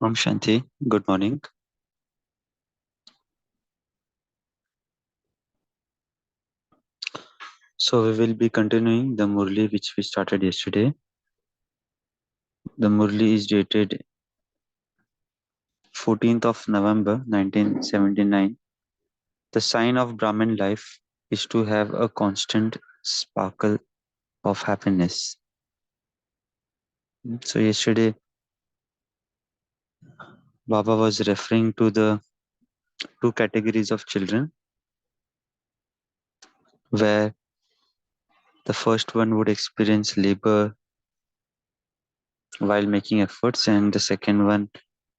Om Shanti, good morning. So we will be continuing the Murli which we started yesterday. The Murli is dated 14th of November 1979. The sign of Brahmin life is to have a constant sparkle of happiness. So yesterday Baba was referring to the two categories of children, where the first one would experience labor while making efforts, and the second one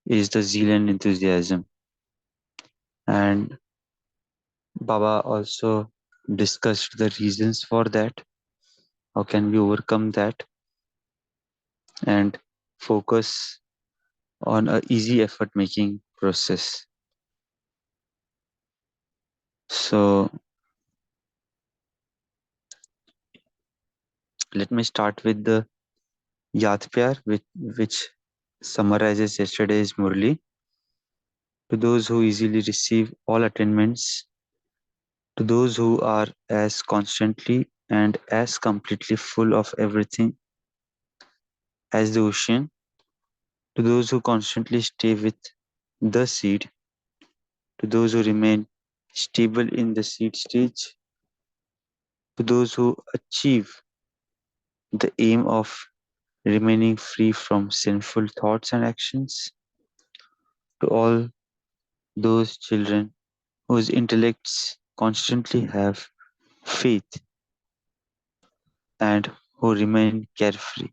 is the zeal and enthusiasm. And Baba also discussed the reasons for that. How can we overcome that and focus on a easy effort making process? So let me start with the Yaad Pyar, which summarizes yesterday's Murli. To those who easily receive all attainments, to those who are as constantly and as completely full of everything as the ocean, to those who constantly stay with the seed, to those who remain stable in the seed stage, to those who achieve the aim of remaining free from sinful thoughts and actions, to all those children whose intellects constantly have faith and who remain carefree.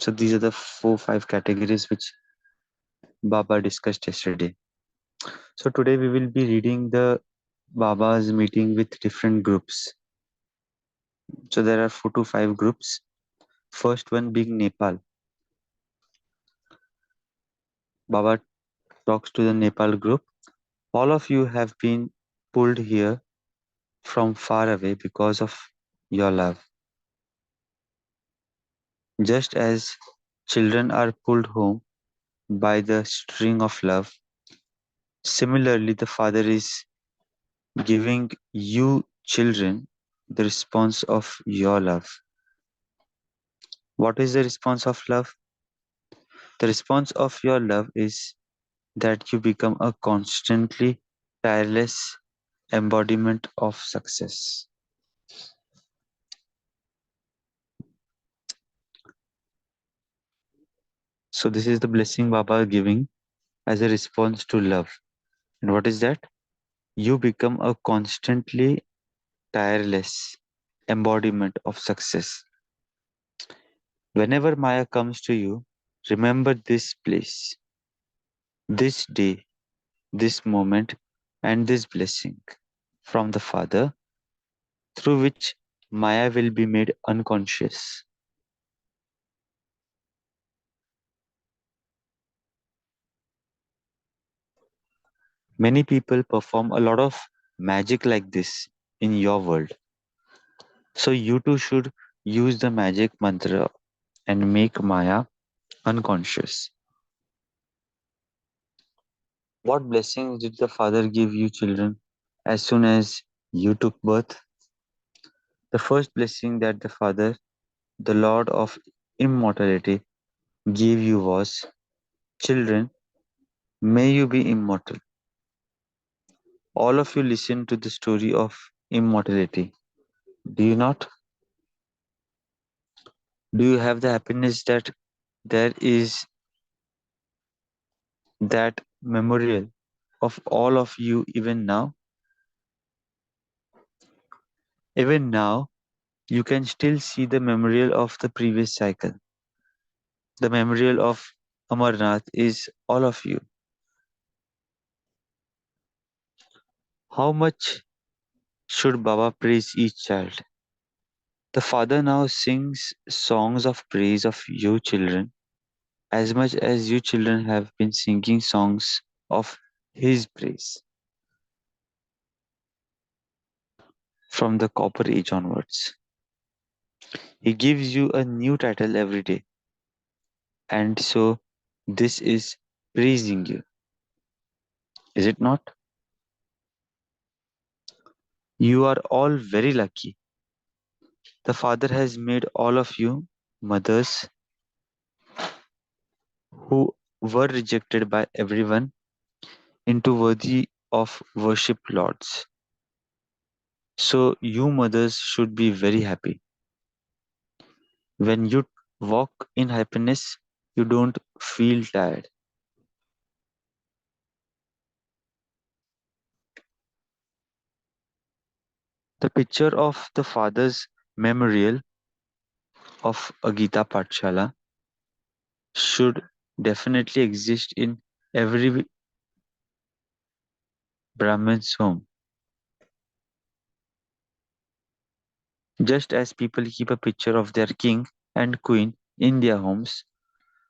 So these are the 4-5 categories which Baba discussed yesterday. So today we will be reading the Baba's meeting with different groups. So there are 4 to 5 groups. First one being Nepal. Baba talks to the Nepal group. All of you have been pulled here from far away because of your love. Just as children are pulled home by the string of love, similarly, the Father is giving you children the response of your love. What is the response of love? The response of your love is that you become a constantly tireless embodiment of success. So this is the blessing Baba giving as a response to love. And what is that? You become a constantly tireless embodiment of success. Whenever Maya comes to you, remember this place, this day, this moment, and this blessing from the Father, through which Maya will be made unconscious. Many people perform a lot of magic like this in your world. So you too should use the magic mantra and make Maya unconscious. What blessings did the Father give you, children, as soon as you took birth? The first blessing that the Father, the Lord of immortality, gave you was, children, may you be immortal. All of you listen to the story of immortality. Do you not? Do you have the happiness that there is that memorial of all of you even now? Even now, you can still see the memorial of the previous cycle. The memorial of Amarnath is all of you. How much should Baba praise each child? The Father now sings songs of praise of you children as much as you children have been singing songs of His praise from the Copper Age onwards. He gives you a new title every day, and so This is praising you, is it not? You are all very lucky. The Father has made all of you mothers who were rejected by everyone into worthy of worship lords. So you mothers should be very happy. When you walk in happiness, you don't feel tired. The picture of the Father's memorial of a Gita Pathshala should definitely exist in every Brahmin's home. Just as people keep a picture of their king and queen in their homes,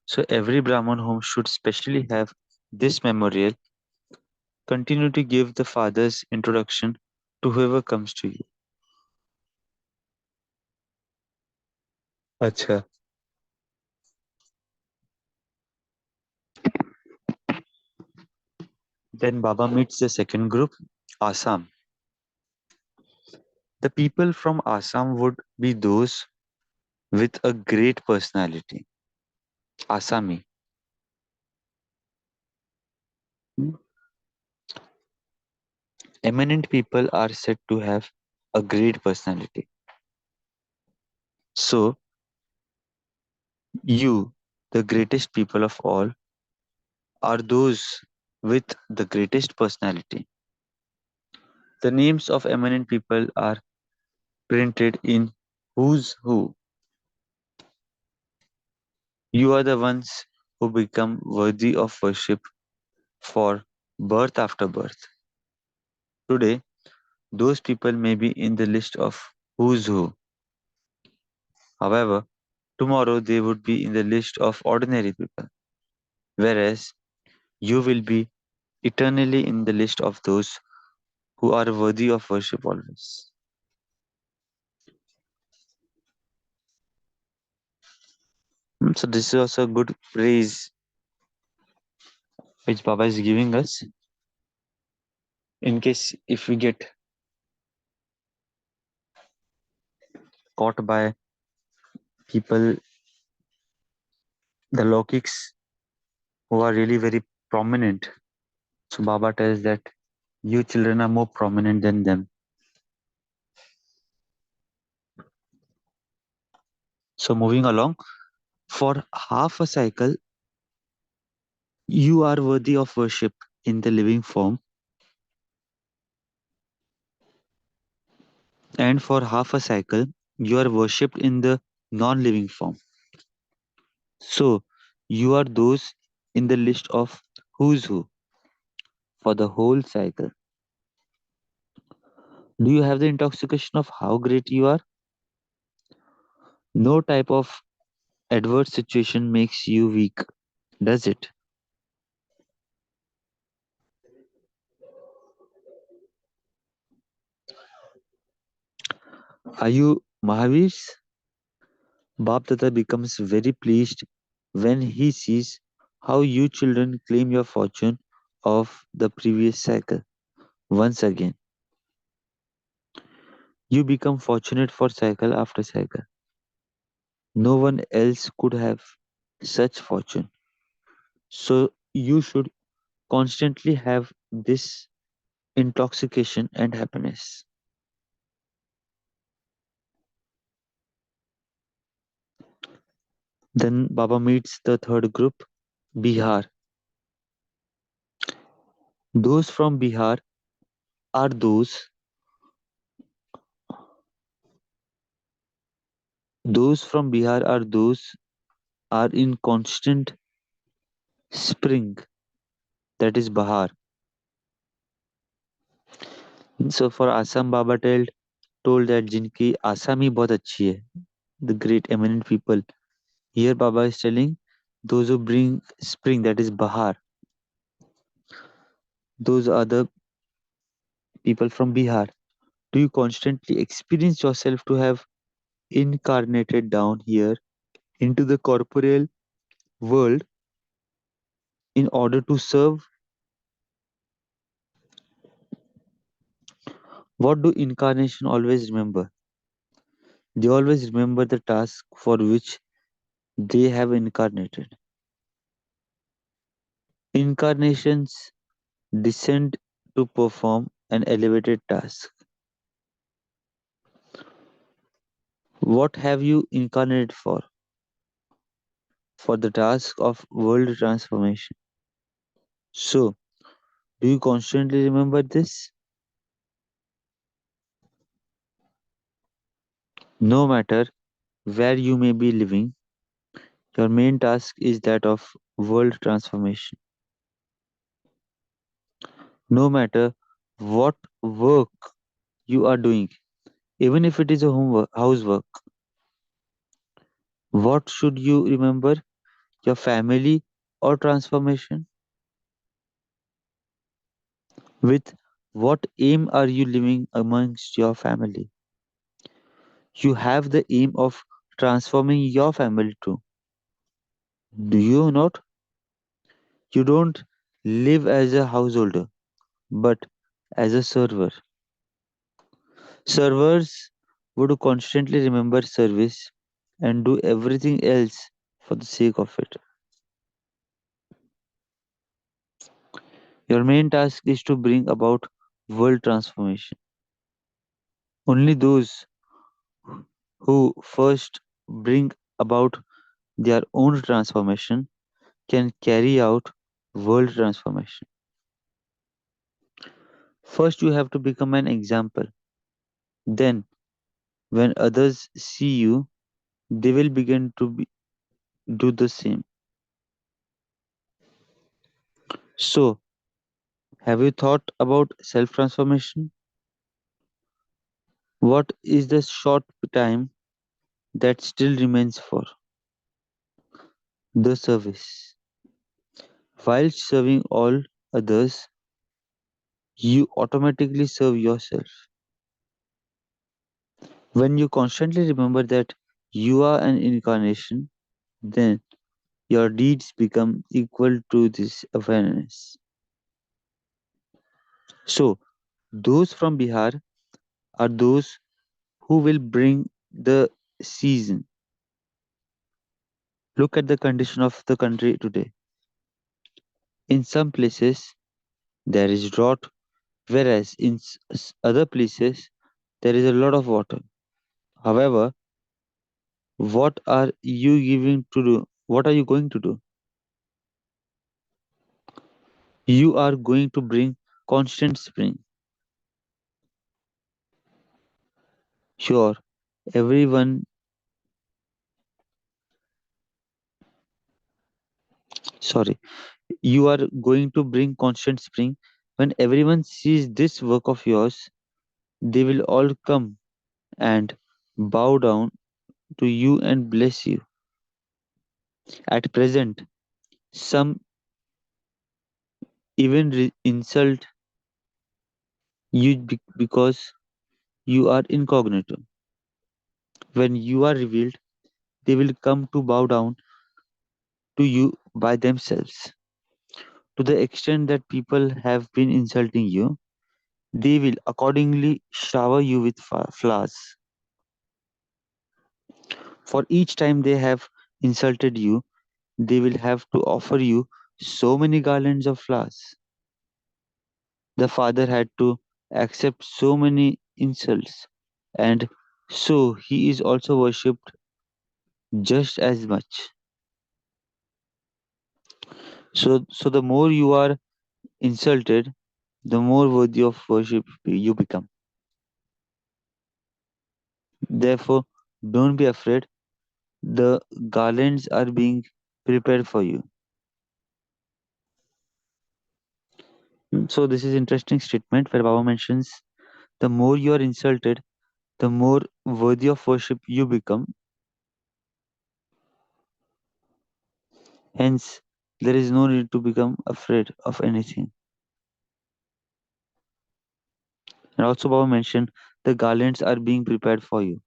so every Brahmin home should specially have this memorial. Continue to give the Father's introduction to whoever comes to you. Acha. Then Baba meets the second group, Assam. The people from Assam would be those with a great personality, Assami. Eminent people are said to have a great personality. So, you, the greatest people of all, are those with the greatest personality. The names of eminent people are printed in Who's Who. You are the ones who become worthy of worship for birth after birth. Today, those people may be in the list of Who's Who. However, tomorrow they would be in the list of ordinary people, whereas you will be eternally in the list of those who are worthy of worship always. So this is also a good praise which Baba is giving us in case if we get caught by people, the lokics who are really very prominent. So Baba tells that you children are more prominent than them. So moving along, for half a cycle, you are worthy of worship in the living form, and for half a cycle, you are worshipped in the non-living form. So you are those in the list of who's who for the whole cycle. Do you have the intoxication of how great you are? No type of adverse situation makes you weak, does it? Are you Mahavir's? Bap Tata becomes very pleased when he sees how you children claim your fortune of the previous cycle. Once again, you become fortunate for cycle after cycle. No one else could have such fortune. So you should constantly have this intoxication and happiness. Then Baba meets the third group, Bihar. Those from Bihar are those are in constant spring, that is Bahar. So for Assam, Baba told that जिनकी आसामी बहुत अच्छी है, the great eminent people. Here Baba is telling those who bring spring, that is Bahar, those are the people from Bihar. Do you constantly experience yourself to have incarnated down here into the corporeal world in order to serve. What do incarnation always remember? They always remember the task for which they have incarnated. Incarnations descend to perform an elevated task. What have you incarnated for? For the task of world transformation. So, do you constantly remember this? No matter where you may be living, your main task is that of world transformation. No matter what work you are doing, even if it is a homework, housework, what should you remember? Your family or transformation? With what aim are you living amongst your family? You have the aim of transforming your family too. Do you not? You don't live as a householder, but as a server. Servers would constantly remember service and do everything else for the sake of it. Your main task is to bring about world transformation. Only those who first bring about their own transformation can carry out world transformation. First, you have to become an example. Then, when others see you, they will begin to do the same. So, have you thought about self transformation? What is the short time that still remains for the service? While serving all others, you automatically serve yourself. When you constantly remember that you are an incarnation, then your deeds become equal to this awareness. So, those from Bihar are those who will bring the season. Look at the condition of the country today. In some places, there is drought, whereas in other places, there is a lot of water. However, what are you giving to do? What are you going to do? You are going to bring constant spring. Sure, everyone, sorry, you are going to bring constant spring. When everyone sees this work of yours, they will all come and bow down to you and bless you. At present, some even insult you because you are incognito. When you are revealed, they will come to bow down to you by themselves. To the extent that people have been insulting you, they will accordingly shower you with flowers. For each time they have insulted you, they will have to offer you so many garlands of flowers. The father had to accept so many insults, and so he is also worshipped just as much. So the more you are insulted, the more worthy of worship you become. Therefore, don't be afraid. The garlands are being prepared for you. So this is interesting statement where Baba mentions the more you are insulted, the more worthy of worship you become. Hence, there is no need to become afraid of anything. And also Baba mentioned the garlands are being prepared for you.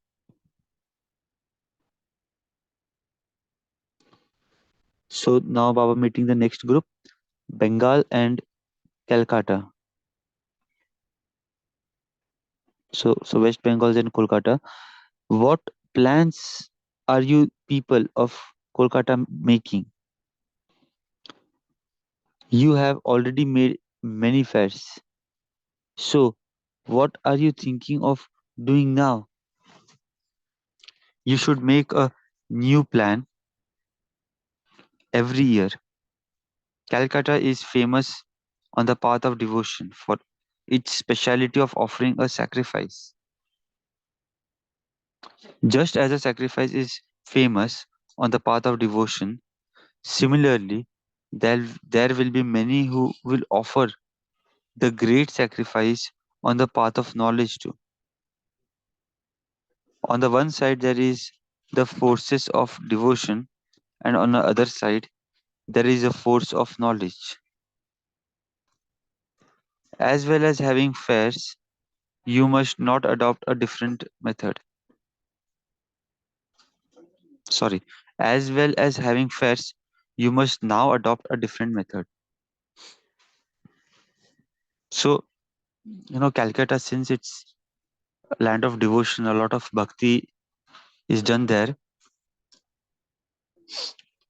So now Baba meeting the next group. Bengal and Calcutta. So West Bengal and Kolkata. What plans are you people of Kolkata making? You have already made many fairs. So what are you thinking of doing now? You should make a new plan every year. Calcutta is famous on the path of devotion for its speciality of offering a sacrifice. Just as a sacrifice is famous on the path of devotion, similarly, there will be many who will offer the great sacrifice on the path of knowledge too. On the one side, there is the forces of devotion, and on the other side, there is a force of knowledge. As well as having fairs, you must not adopt a different method. Sorry, as well as having fairs, you must now adopt a different method. So, Calcutta, since it's a land of devotion, a lot of bhakti is done there.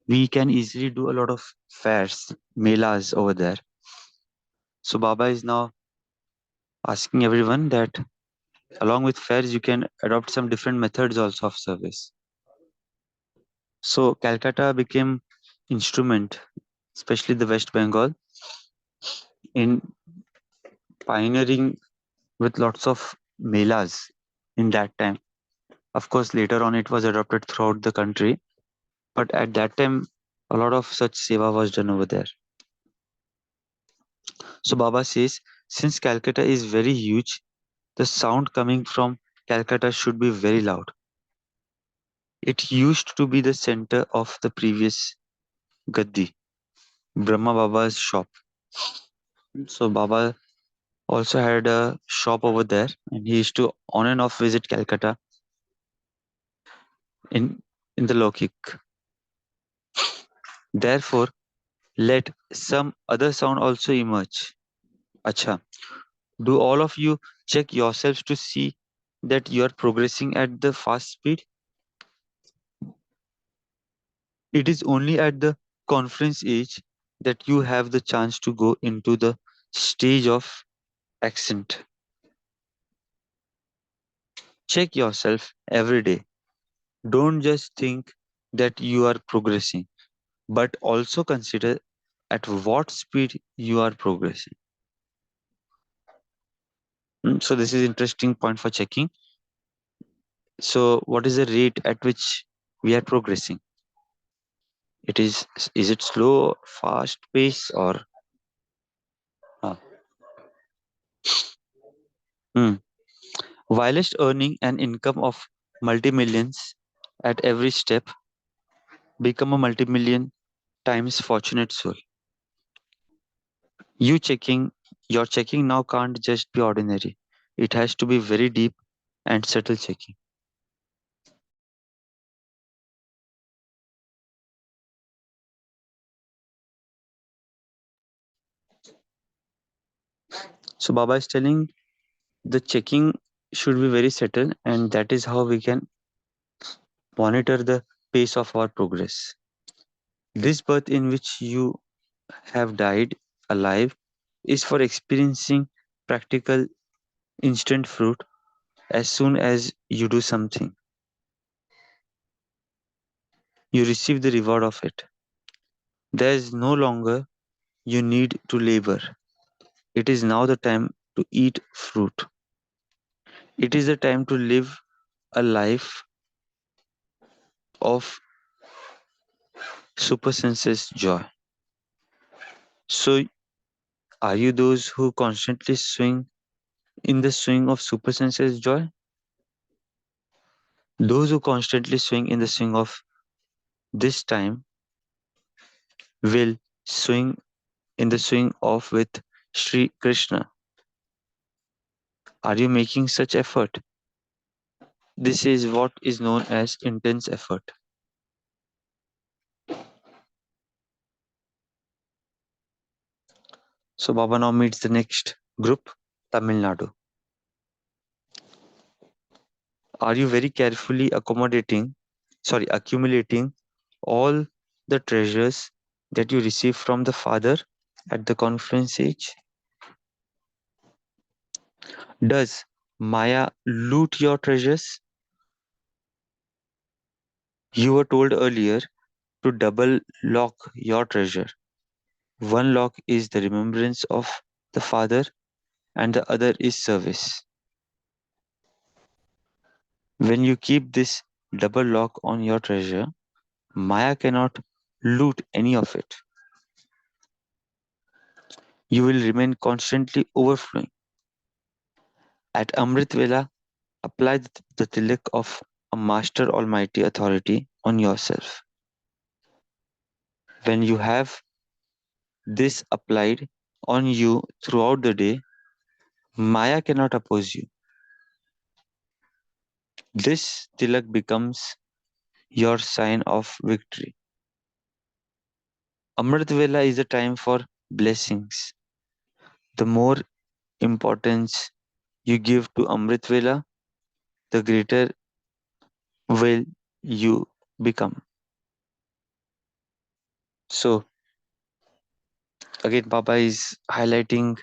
We can easily do a lot of fairs, melas over there. So, Baba is now asking everyone that along with fairs, you can adopt some different methods also of service. So, Calcutta became instrument, especially the West Bengal, in pioneering with lots of melas in that time. Of course, later on it was adopted throughout the country, but at that time, a lot of such seva was done over there. So Baba says, since Calcutta is very huge, the sound coming from Calcutta should be very loud. It used to be the center of the previous Gaddi, Brahma Baba's shop. So Baba also had a shop over there, and he used to on and off visit Calcutta in the Lokik. Therefore, let some other sound also emerge. Acha, do all of you check yourselves to see that you are progressing at the fast speed? It is only at the conference age that you have the chance to go into the stage of accent. Check yourself every day. Don't just think that you are progressing, but also consider at what speed you are progressing. So this is interesting point for checking. So what is the rate at which we are progressing? Is it slow, fast pace, or uh, hmm. Whilst earning an income of multi-millions at every step, become a multi-million times fortunate soul. You checking, your checking now can't just be ordinary. It has to be very deep and subtle checking. So Baba is telling the checking should be very subtle, and that is how we can monitor the pace of our progress. This birth in which you have died alive is for experiencing practical instant fruit as soon as you do something. You receive the reward of it. There is no longer you need to labor. It is now the time to eat fruit. It is the time to live a life of super senses joy. So, are you those who constantly swing in the swing of super senses joy? Those who constantly swing in the swing of this time will swing in the swing of with Sri Krishna. Are you making such effort? This is what is known as intense effort. So Baba now meets the next group, Tamil Nadu. Are you very carefully accumulating all the treasures that you receive from the Father at the conference age? Does Maya loot your treasures? You were told earlier to double lock your treasure. One lock is the remembrance of the Father, and the other is service. When you keep this double lock on your treasure, Maya cannot loot any of it. You will remain constantly overflowing. At Amrit Vela, apply the tilak of a Master Almighty authority on yourself. When you have this applied on you throughout the day, Maya cannot oppose you. This tilak becomes your sign of victory. Amrit Vela is a time for blessings. The more importance you give to Amrit Vela, the greater will you become. So, again, Baba is highlighting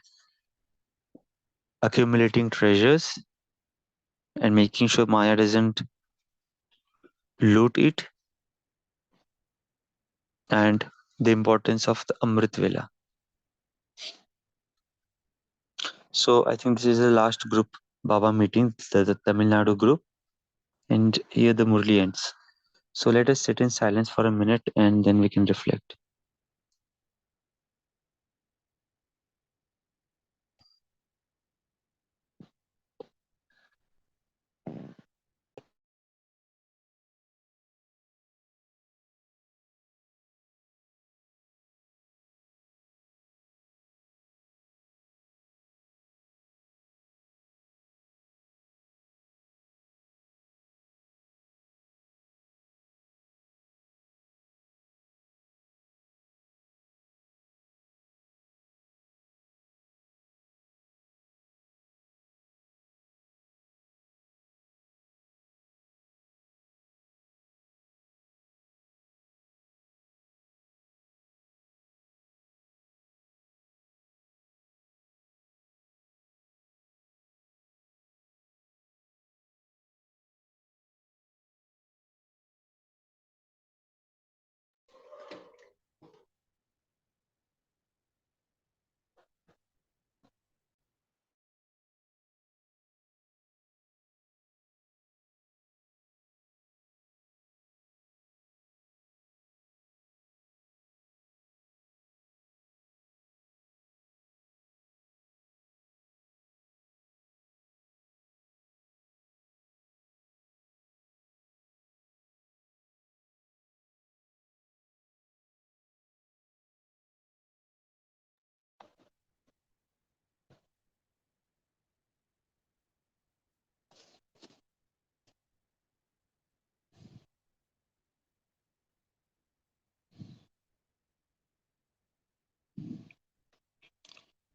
accumulating treasures and making sure Maya doesn't loot it, and the importance of the Amrit Vela. So, I think this is the last group Baba meeting, the Tamil Nadu group, and here the Murli ends. So, let us sit in silence for a minute and then we can reflect.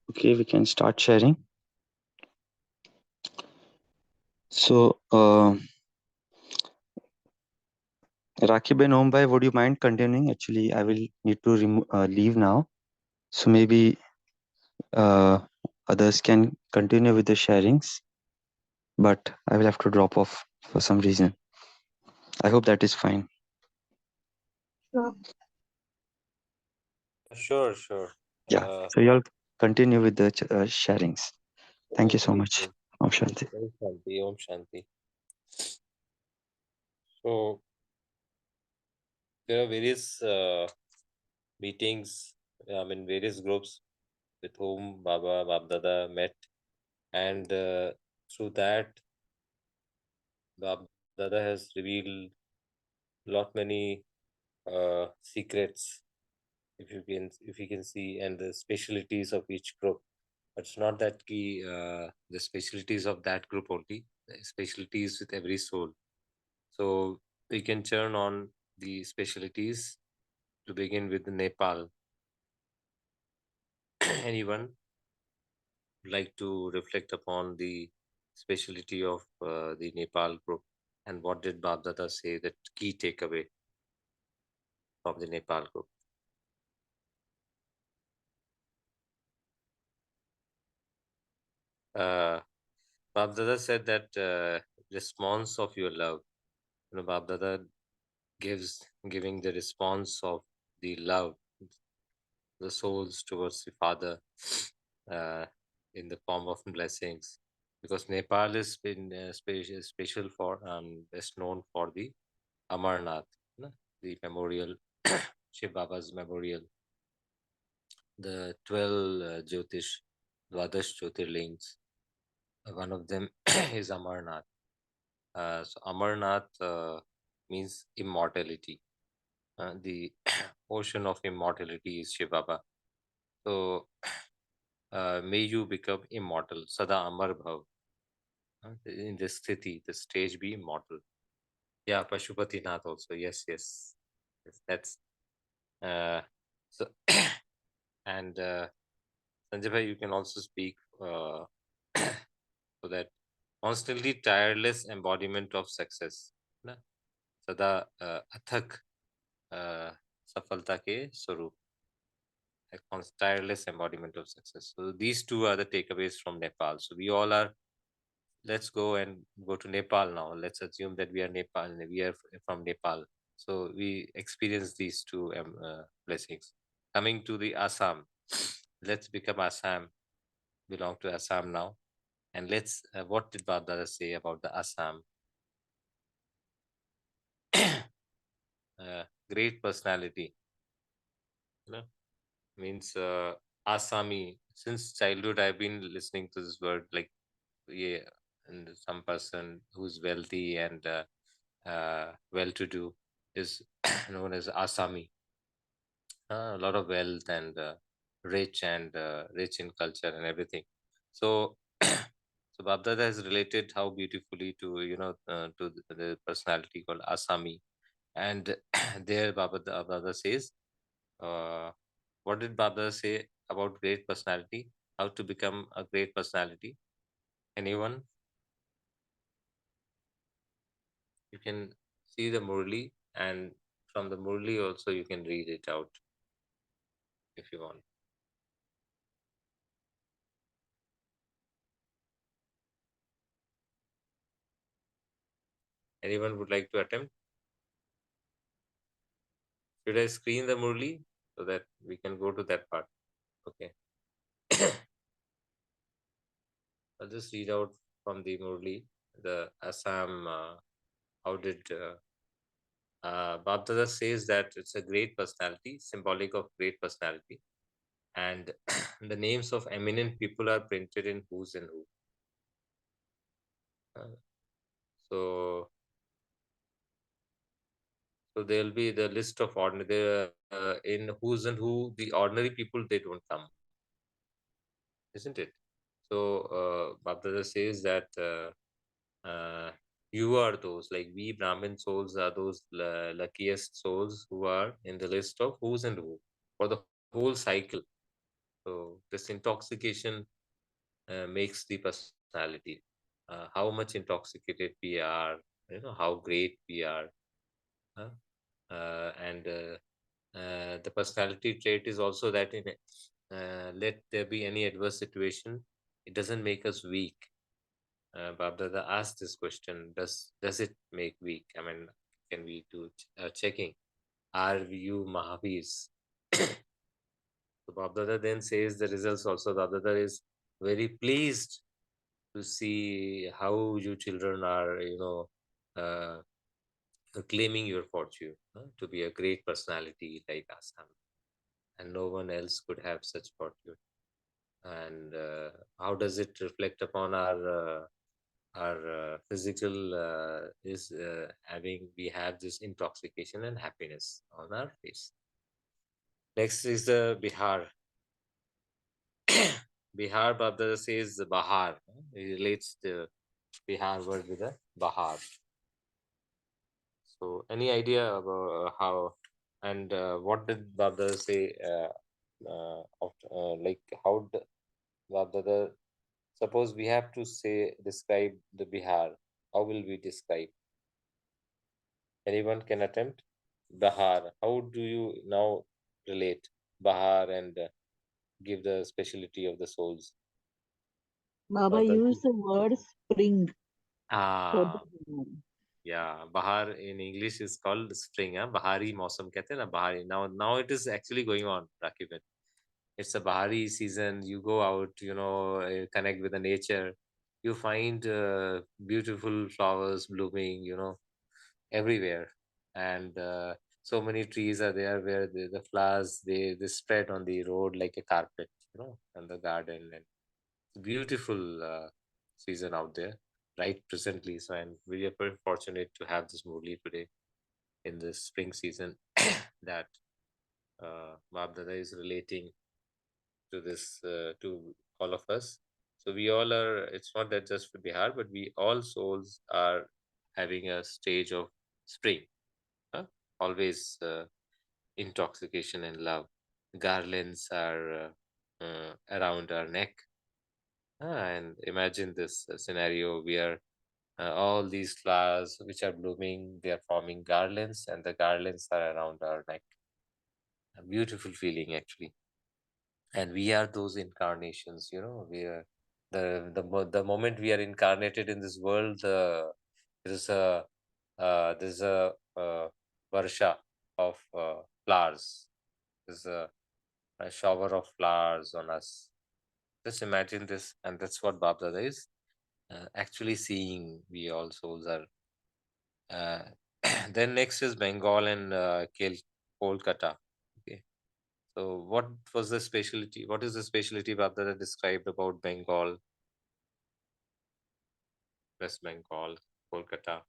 Okay, we can start sharing. So, Rakib and Om Bhai, would you mind continuing? Actually, I will need to leave now. So maybe uh, others can continue with the sharings, but I will have to drop off for some reason. I hope that is fine. Sure, sure. Yeah. So you all continue with the sharings. Thank you so Okay, much. so Om Shanti. Om Shanti, Om Shanti. So there are various meetings, various groups with whom Baba, Babdada met, and through that, Babdada has revealed lot many secrets, if you can see, and the specialties of each group. But it's not that key, the specialties of that group only, the specialties with every soul. So we can turn on the specialties to begin with Nepal. anyone would like to reflect upon the speciality of the Nepal group, and what did Babdada say that key takeaway from the Nepal group? Uh, Babdada said that response of your love. Babdada giving the response of the love, the souls towards the Father, uh, in the form of blessings. Because Nepal is been special for best known for the Amarnath, no? The memorial, Shiv Baba's memorial, the 12 Jyotish, Dwadash Jyotirlings. One of them is Amarnath. So Amarnath means immortality. The ocean of immortality is Shiv Baba. So may you become immortal. Sada Amar Bhav. In this sthiti, the stage be immortal. Yeah, Pashupati Nath also. Yes, yes. Yes, that's uh, so. And Sanjay bhai, you can also speak so that constantly tireless embodiment of success. ना? सदा अथक सफलता के स्वरूप, a tireless embodiment of success. So these two are the takeaways from Nepal. So we all are. Let's go and go to Nepal now. Let's assume that we are Nepal. We are from Nepal. So we experience these two blessings. Coming to the Assam, let's become Assam. Belong to Assam now, and let's. What did Bardada say about the Assam? Great personality. You know, means Assami. Since childhood, I've been listening to this word like, yeah, and some person who's wealthy and well-to-do is known as Assami. A lot of wealth and rich in culture and everything. So, so Babdada has related how beautifully to to the personality called Assami, and there Babdada says, uh, what did Babdada say about great personality? How to become a great personality? Anyone? You can see the Murli, and from the Murli also you can read it out if you want. Anyone would like to attempt? Should I screen the Murli so that we can go to that part? Okay. I'll just read out from the Murli, the Assam. How did Babdada says that it's a great personality, symbolic of great personality, and the names of eminent people are printed in Who's and Who. Uh, so So there'll be the list of ordinary in Who's and Who. The ordinary people, they don't come, isn't it? So Bhagavad says that you are those, like we Brahmin souls are those luckiest souls who are in the list of Who's and Who for the whole cycle. So this intoxication makes the personality. How much intoxicated we are, how great we are, huh? And the personality trait is also that in let there be any adverse situation, it doesn't make us weak. Babdada asked this question: Does it make weak? I mean, can we do checking? Are you Mahavirs? So Babdada then says the results also. Babdada is very pleased to see how you children are, claiming your fortune to be a great personality like Assam, and no one else could have such fortune. And how does it reflect upon our physical is having we have this intoxication and happiness on our face. Next is the Bihar. Bihar Babda says Bahar. He relates the Bihar word with the Bahar. So any idea about how and what did Babda say? like how the suppose we have to say describe the Bihar. How will we describe? Anyone can attempt? Bahar. How do you now relate Bahar and give the speciality of the souls? Baba Of the used the word spring for the ah human. yeah, Bahar in English is called spring. Huh? Bahari मौसम कहते हैं ना Bahari. Now it is actually going on, Rakib. It's a Bahari season. You go out, connect with the nature. You find beautiful flowers blooming, everywhere. And so many trees are there where the flowers they spread on the road like a carpet, and the garden. And beautiful season out there right presently. So I'm really very fortunate to have this Murli today in this spring season that Babdada is relating to this to all of us. So we all are. It's not that just for Bihar, but we all souls are having a stage of spring. Huh? Always intoxication and love. Garlands are around our neck. And imagine this scenario where all these flowers which are blooming, they are forming garlands, and the garlands are around our neck. A beautiful feeling, actually. And we are those incarnations, we are the moment we are incarnated in this world, there's a there's a varsha of flowers. There's a shower of flowers on us. Just imagine this, and that's what Babdada is actually seeing. We all souls are. Uh, then next is Bengal and Kolkata. Okay. So what was the specialty? What is the specialty Babdada described about Bengal, West Bengal, Kolkata?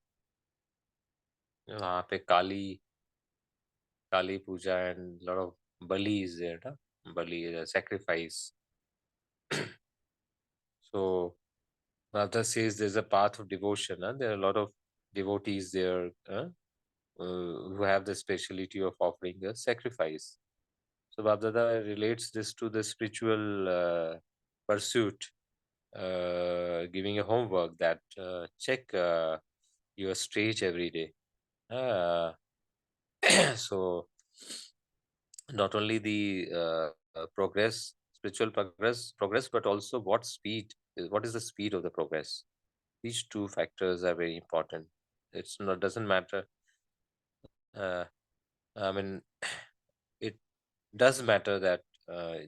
वहाँ पे Kali Puja and lot of Bali is there, na? Bali is a sacrifice. So Bhavda says there's a path of devotion. There are a lot of devotees there who have the speciality of offering a sacrifice. So Bhavdada relates this to the spiritual pursuit, giving a homework that check your stage every day. Uh, so not only the spiritual progress, but also what is the speed of the progress. These two factors are very important. It's not doesn't matter. Uh, I mean, it does matter that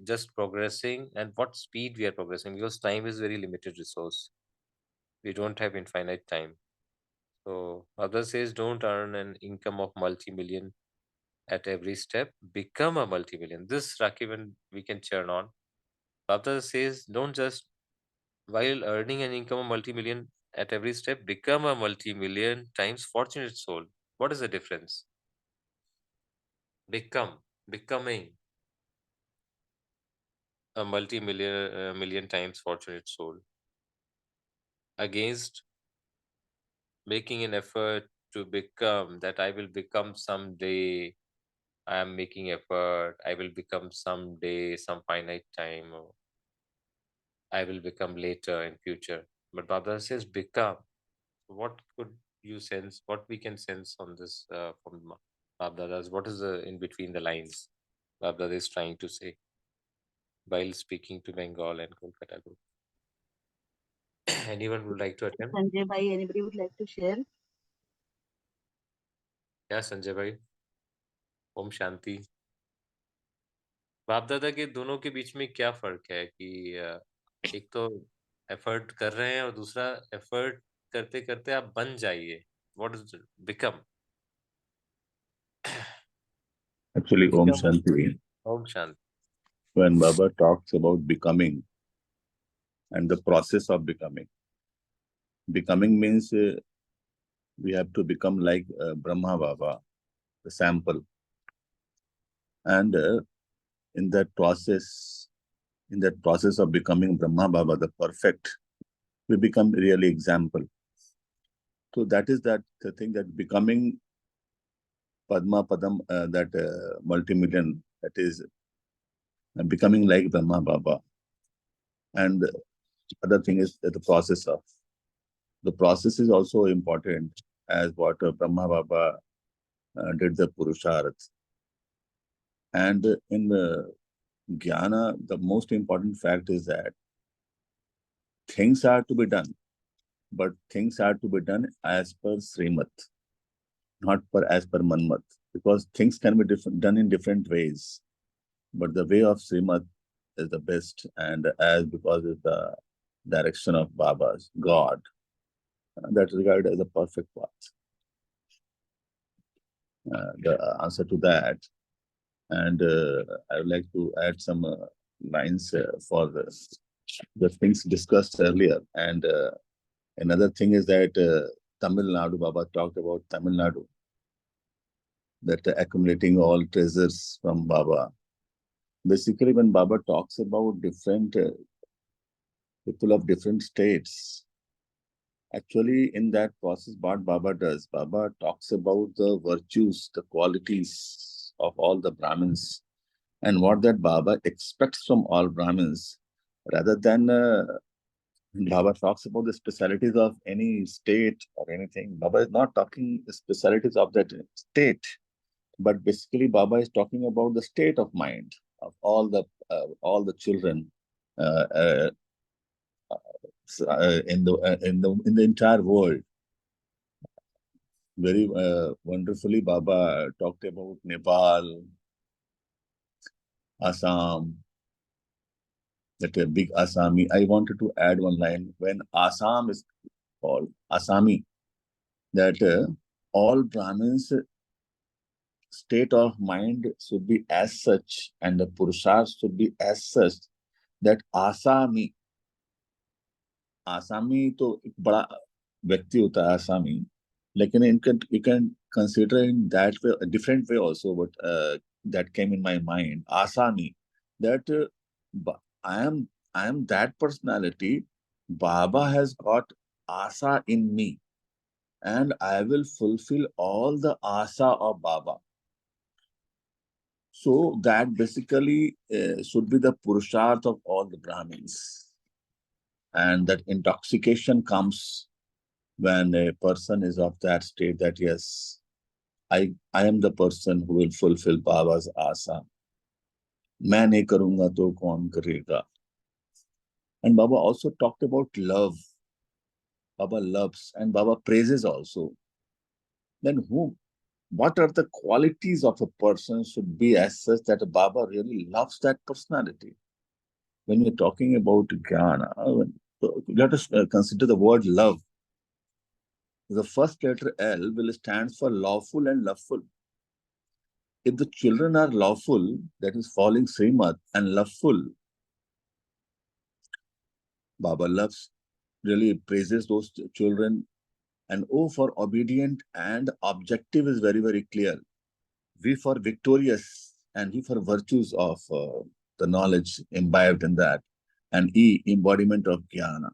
just progressing and what speed we are progressing, because time is very limited resource. We don't have infinite time. So others says don't earn an income of multi-million at every step. Become a multi-million. This Rakivan we can churn on. Bhavda says, don't just while earning an income of multi-million at every step, become a multi-million times fortunate soul. What is the difference? Becoming a multi-million million times fortunate soul against making an effort to become that I will become someday. I am making effort. I will become someday, some finite time, or I will become later in future. But Baba says become. What could you sense? What we can sense on this from Babdada's? What is the in between the lines Babdada is trying to say while speaking to Bengal and Kolkata group? Anyone would like to attempt? Sanjay Bhai, anybody would like to share? Yeah, Sanjay bhai. Om Shanti. बाप-दादा के दोनों के बीच में क्या फ़र्क है कि एक तो एफ़र्ट कर रहे हैं और दूसरा एफ़र्ट करते-करते आप बन जाइए। What is become? Actually, Om become Shanti, Om Shanti. when Baba talks about becoming and the process of becoming means we have to become like Brahma Baba, the sample. And in that process, of becoming Brahma Baba, the perfect, we become really example. So that is the thing that becoming Padma Padam, that multi-million, that is and becoming like Brahma Baba. And other thing is the process of the process is also important, as what Brahma Baba did the Purusharth. And in the Jnana, the most important fact is that things are to be done, but things are to be done as per Srimat, not as per Manmat, because things can be done in different ways. But the way of Srimat is the best, and as because it's the direction of Baba's God, that's regarded as a perfect path. The answer to that, and I would like to add some lines for the things discussed earlier. And another thing is that Tamil Nadu, Baba talked about Tamil Nadu, that accumulating all treasures from Baba. Basically, when Baba talks about different people of different states, actually in that process, what Baba does, Baba talks about the virtues, the qualities of all the Brahmins, and what that Baba expects from all Brahmins, rather than Baba talks about the specialities of any state or anything. Baba is not talking the specialities of that state, but basically Baba is talking about the state of mind of all the children uh, uh, in the entire world. Very wonderfully, Baba talked about Nepal, Assam, that a big Assami. I wanted to add one line. When Assam is called Assami, that all Brahmins' state of mind should be as such, and the Purushas should be as such, that Assami, आसामी तो एक बड़ा व्यक्ति होता है आसामी, लेकिन you can consider in that way a different way also. But that came in my mind, Asami, that I am that personality. Baba has got asa in me, and I will fulfill all the asa of Baba. So that basically should be the purusharth of all the Brahmins. And that intoxication comes when a person is of that state that, yes, I am the person who will fulfill Baba's asa. मैं नहीं करूंगा तो कौन करेगा? And Baba also talked about love. Baba loves and Baba praises also. Then what are the qualities of a person should be as such that Baba really loves that personality? When you're talking about Jnana, let us consider the word love. The first letter L will stand for lawful and loveful. If the children are lawful, that is following Srimad, and loveful, Baba loves, really praises those children. And O for obedient, and objective is very, very clear. V for victorious, and V for virtues of the knowledge imbibed in that. And E, embodiment of Jnana.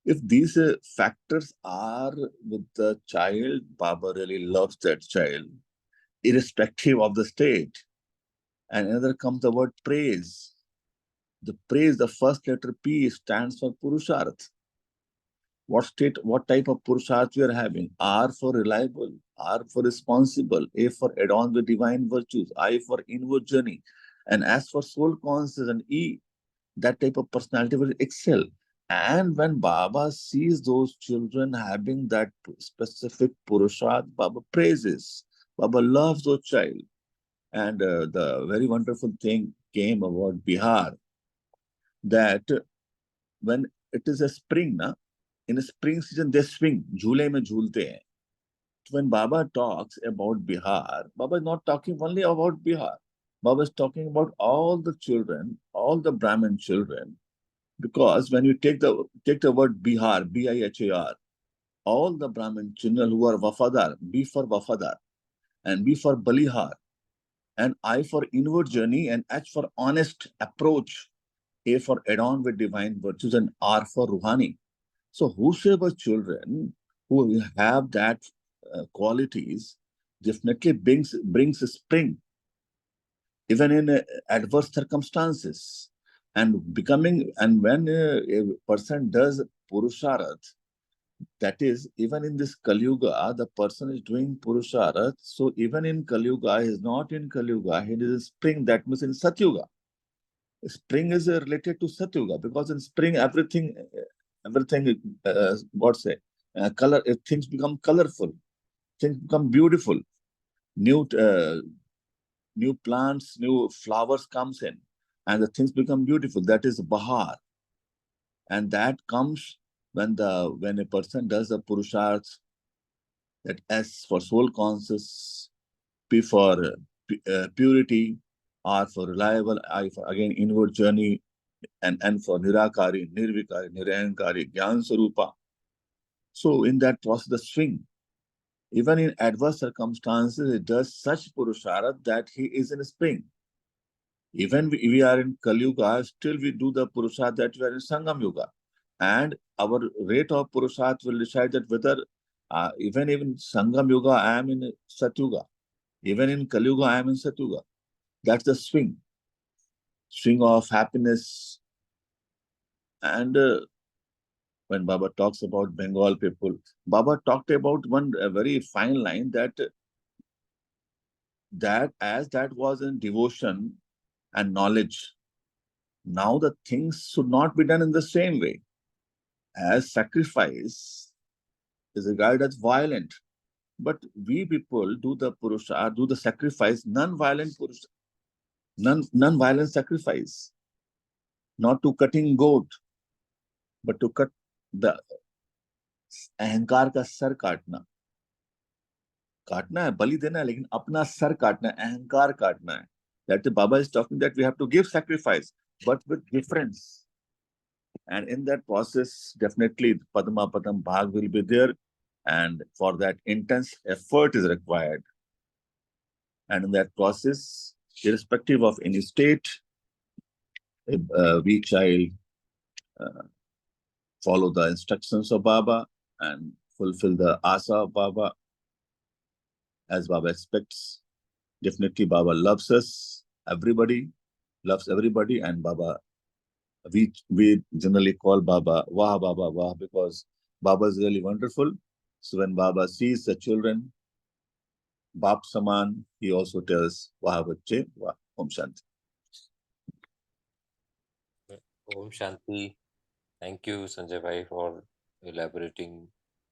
If these factors are with the child, Baba really loves that child, irrespective of the state. And another comes the word praise. The praise, the first letter P stands for Purusharth. What type of Purusharth we are having? R for reliable, R for responsible, A for adorned with divine virtues, I for inward journey, and S for soul conscious, and E, that type of personality will excel. And when Baba sees those children having that specific Purusharth, Baba praises. Baba loves those child. And the very wonderful thing came about Bihar, that when it is a spring, in a spring season they swing, jhule mein jhulte hain. When Baba talks about Bihar, Baba is not talking only about Bihar. Baba is talking about all the children, all the Brahmin children, because when you take the word Bihar, Bihar, all the Brahmin children who are Wafadar, B for Wafadar, and B for Balihar, and I for inward journey, and H for honest approach, A for adorned with divine virtues, and R for Ruhani. So whosoever children who have that qualities definitely brings spring. even in adverse circumstances. And when a person does Purusharth, that is, even in this Kali Yuga, the person is doing Purusharth. So even in Kali Yuga, he is not in Kali Yuga, he is in spring, that means in Satyuga. Spring is related to Satyuga because in spring everything, what say, color, things become colorful, things become beautiful. New plants, new flowers comes in, and the things become beautiful. That is Bahar, and that comes when a person does the Purusharth. That S for soul conscious, P for purity, R for reliable, I for again inward journey, and N for Nirakari, Nirvikari, Nirayankari, Gyan Sarupa. So in that process, the swing, even in adverse circumstances, it does such Purusharth that he is in spring. Even we are in Kali Yuga, still we do the Purusharth that we are in Sangam Yuga. And our rate of Purusharth will decide that whether, even in Sangam Yuga, I am in Satyuga. Even in Kali Yuga, I am in Satyuga. That's the swing of happiness. And when Baba talks about Bengal people, Baba talked about one very fine line that as that was in devotion and knowledge, now the things should not be done in the same way. As sacrifice is regarded as violent, but we people do the purusha, do the sacrifice, non-violent purusha, non-violent sacrifice, not to cutting goat, but to cut the अहंकार का sir काटना काटना है बलि देना है लेकिन अपना sir काटना है अहंकार काटना है that the Baba is talking that we have to give sacrifice but with difference, and in that process definitely Padma Padam Bhag will be there, and for that intense effort is required, and in that process irrespective of any state, we child uh, follow the instructions of Baba and fulfill the asa of Baba as Baba expects. Definitely, Baba loves us. Everybody loves everybody, and Baba, we generally call Baba Wah Baba Wah because Baba is really wonderful. So when Baba sees the children, Bap Saman, he also tells Wah Bacche Wah. Om Shanti. Om Shanti. Thank you, Sanjay Bhai, for elaborating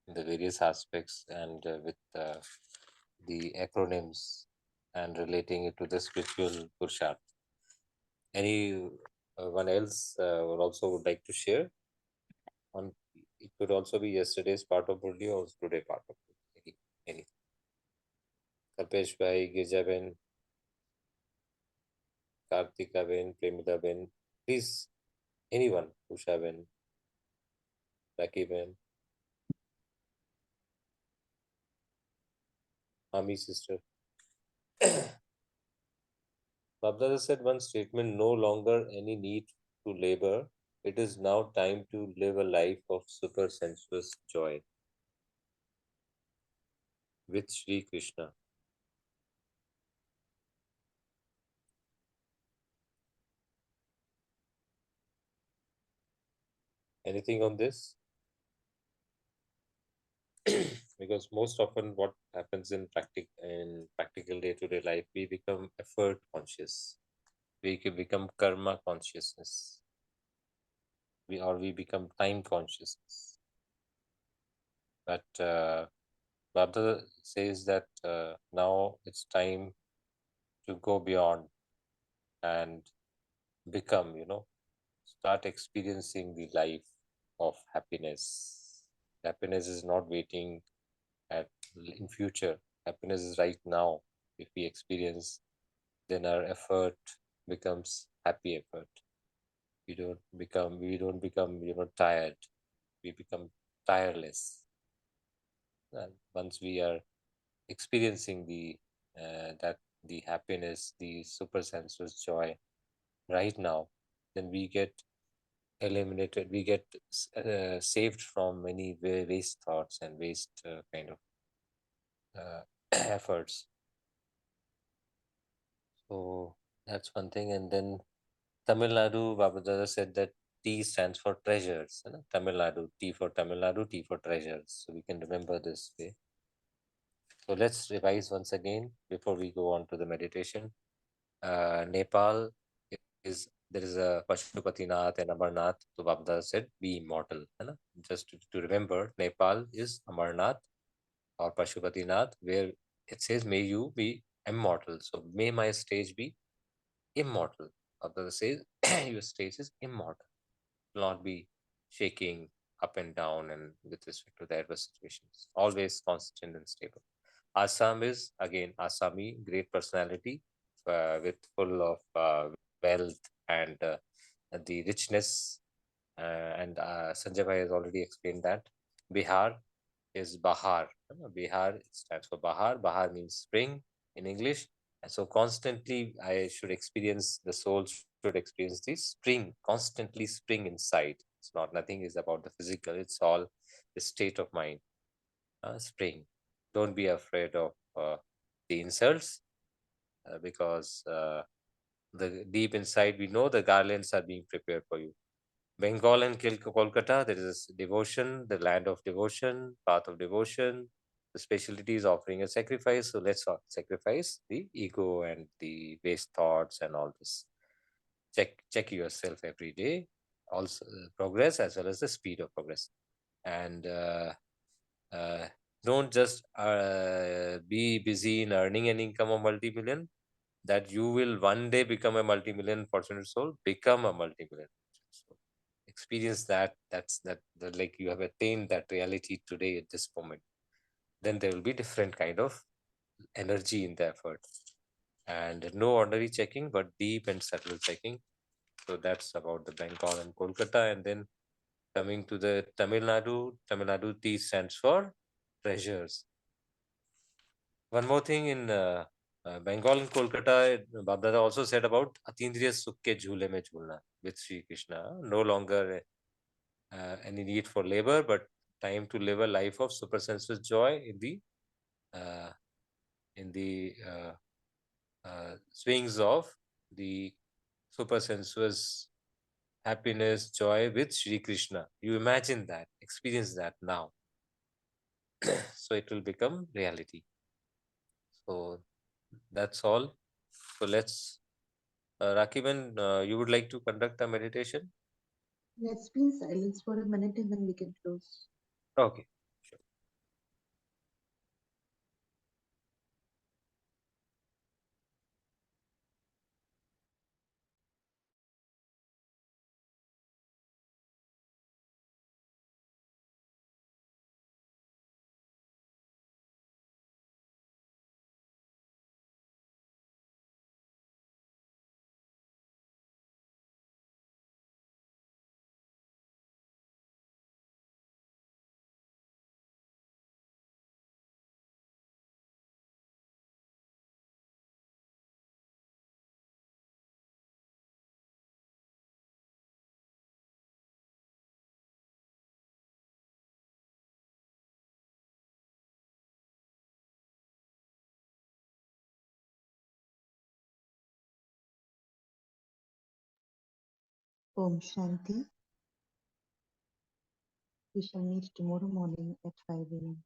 the various aspects and with the acronyms and relating it to the spiritual Purusharth. Anyone else would also would like to share? On it could also be yesterday's part of Murli or today part of Murli. Any. Kalpesh Bhai, Girja Ben, Kartika Ben, Premita Ben, please, anyone, Usha Ben, Raki Ben, Ami sister. Babdada said one statement, no longer any need to labor. It is now time to live a life of super sensuous joy with Sri Krishna. Anything on this? Because most often what happens in practical day-to-day life, we become effort conscious. We can become karma consciousness. We become time consciousness. But Babda says that now it's time to go beyond and become, start experiencing the life of happiness. Happiness is not waiting in future. Happiness is right now. If we experience, then our effort becomes happy effort. We don't become tired. We become tireless. And once we are experiencing the happiness, the super sensuous joy right now, then we get eliminated. We get saved from many waste thoughts and waste kind of efforts. So That's one thing. And then Tamil Nadu, Babadada said that T stands for treasures. Tamil Nadu, T for Tamil Nadu, T for treasures. So we can remember this way. So let's revise once again before we go on to the meditation. Nepal is, there is a Pashupatinath and Amarnath. So Babda said, be immortal. Just to remember, Nepal is Amarnath or Pashupatinath, where it says, may you be immortal. So may my stage be immortal. Babda says, your stage is immortal. Will not be shaking up and down and with respect to the adverse situations. Always constant and stable. Assam is again Assami, great personality with full of wealth and the richness. And Sanjay Bhai has already explained that. Bihar is Bahar. Bihar stands for Bahar. Bahar means spring in English. And so constantly I should experience, the soul should experience the spring, constantly spring inside. It's not, nothing is about the physical, it's all the state of mind. Spring. Don't be afraid of the insults because the deep inside we know the garlands are being prepared for you. Bengal and Kolkata, there is devotion, the land of devotion, path of devotion. The specialty is offering a sacrifice. So let's sacrifice the ego and the waste thoughts and all this. Check yourself every day, also progress as well as the speed of progress. And uh, don't just be busy in earning an income of multi-million, that you will one day become a multi-million fortunate soul, become a multi-million soul. Experience that. That like you have attained that reality today at this moment. Then there will be different kind of energy in the effort. And no ordinary checking, but deep and subtle checking. So that's about the Bengal and Kolkata. And then coming to the Tamil Nadu T stands for treasures. One more thing in Bengal and Kolkata, Babdada also said about Atindriya Sukke Jhule Mein Jhulna with Sri Krishna. No longer any need for labor, but time to live a life of supersensuous joy uh, in the swings of the supersensuous happiness, joy with Sri Krishna. You imagine that, experience that now. So it will become reality. So that's all. So let's, Rakiban, you would like to conduct a meditation? Let's be in silence for a minute and then we can close. Okay. Sure. Om Shanti. We shall meet tomorrow morning at 5 a.m.